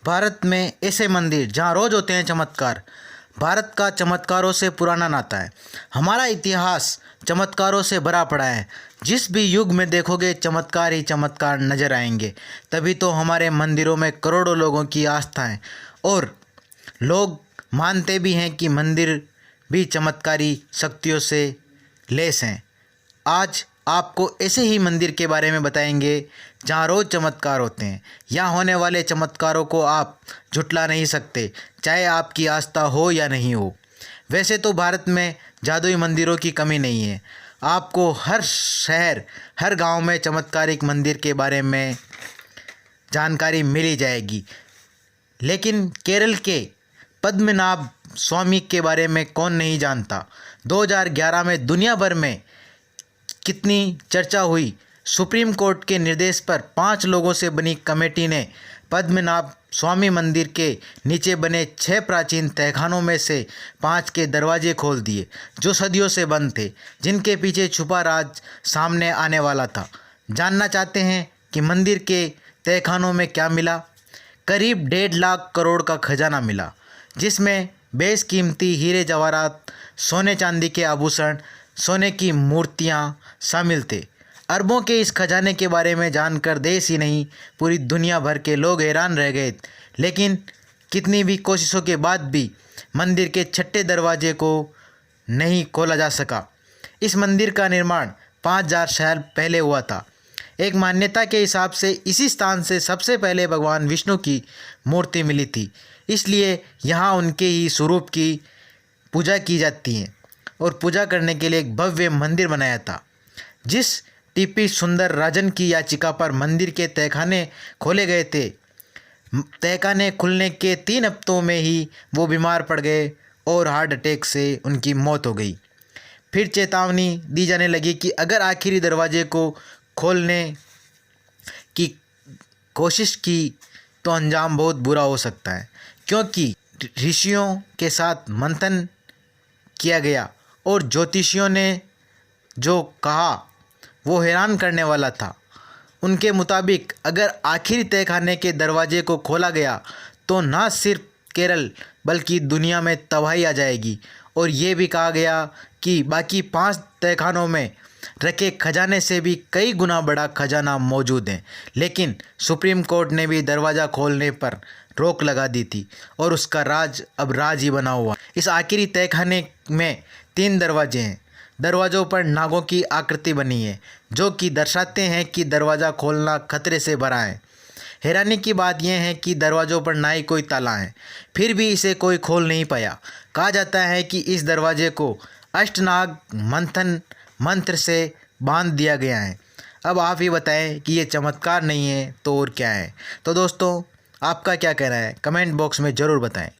भारत में ऐसे मंदिर जहाँ रोज होते हैं चमत्कार। भारत का चमत्कारों से पुराना नाता है। हमारा इतिहास चमत्कारों से भरा पड़ा है। जिस भी युग में देखोगे चमत्कार ही चमत्कार नजर आएंगे। तभी तो हमारे मंदिरों में करोड़ों लोगों की आस्था है और लोग मानते भी हैं कि मंदिर भी चमत्कारी शक्तियों से लैस हैं। आज आपको ऐसे ही मंदिर के बारे में बताएंगे जहाँ रोज़ चमत्कार होते हैं। यहाँ होने वाले चमत्कारों को आप झुठला नहीं सकते, चाहे आपकी आस्था हो या नहीं हो। वैसे तो भारत में जादुई मंदिरों की कमी नहीं है। आपको हर शहर हर गांव में चमत्कारिक मंदिर के बारे में जानकारी मिल जाएगी। लेकिन केरल के पद्मनाभ स्वामी के बारे में कौन नहीं जानता। 2011 में दुनिया भर में कितनी चर्चा हुई। सुप्रीम कोर्ट के निर्देश पर 5 लोगों से बनी कमेटी ने पद्मनाभ स्वामी मंदिर के नीचे बने 6 प्राचीन तहखानों में से 5 के दरवाजे खोल दिए, जो सदियों से बंद थे, जिनके पीछे छुपा राज सामने आने वाला था। जानना चाहते हैं कि मंदिर के तहखानों में क्या मिला? करीब 1.5 लाख करोड़ का खजाना मिला, जिसमें बेशकीमती हीरे जवाहरात, सोने चांदी के आभूषण, सोने की मूर्तियां शामिल थे। अरबों के इस खजाने के बारे में जानकर देश ही नहीं पूरी दुनिया भर के लोग हैरान रह गए। लेकिन कितनी भी कोशिशों के बाद भी मंदिर के 6ठे दरवाजे को नहीं खोला जा सका। इस मंदिर का निर्माण 5000 साल पहले हुआ था। एक मान्यता के हिसाब से इसी स्थान से सबसे पहले भगवान विष्णु की मूर्ति मिली थी, इसलिए यहाँ उनके ही स्वरूप की पूजा की जाती है और पूजा करने के लिए एक भव्य मंदिर बनाया था। जिस टीपी सुंदर राजन की याचिका पर मंदिर के तहखाने खोले गए थे, तहखाने खुलने के 3 हफ्तों में ही वो बीमार पड़ गए और हार्ट अटैक से उनकी मौत हो गई। फिर चेतावनी दी जाने लगी कि अगर आखिरी दरवाजे को खोलने की कोशिश की तो अंजाम बहुत बुरा हो सकता है, क्योंकि ऋषियों के साथ मंथन किया गया और ज्योतिषियों ने जो कहा वो हैरान करने वाला था। उनके मुताबिक अगर आखिरी तहखाने के दरवाजे को खोला गया तो न सिर्फ केरल बल्कि दुनिया में तबाही आ जाएगी। और ये भी कहा गया कि बाकी 5 तहखानों में रखे खजाने से भी कई गुना बड़ा खजाना मौजूद है। लेकिन सुप्रीम कोर्ट ने भी दरवाज़ा खोलने पर रोक लगा दी थी और उसका राज अब राज ही बना हुआ। इस आखिरी तहखाने में 3 दरवाजे हैं। दरवाज़ों पर नागों की आकृति बनी है, जो कि दर्शाते हैं कि दरवाज़ा खोलना खतरे से भरा है। हैरानी की बात यह है कि दरवाज़ों पर ना ही कोई ताला है, फिर भी इसे कोई खोल नहीं पाया। कहा जाता है कि इस दरवाजे को अष्टनाग मंथन मंत्र से बांध दिया गया है। अब आप ही बताएं कि ये चमत्कार नहीं है तो और क्या है। तो दोस्तों, आपका क्या कहना है? कमेंट बॉक्स में ज़रूर बताएं।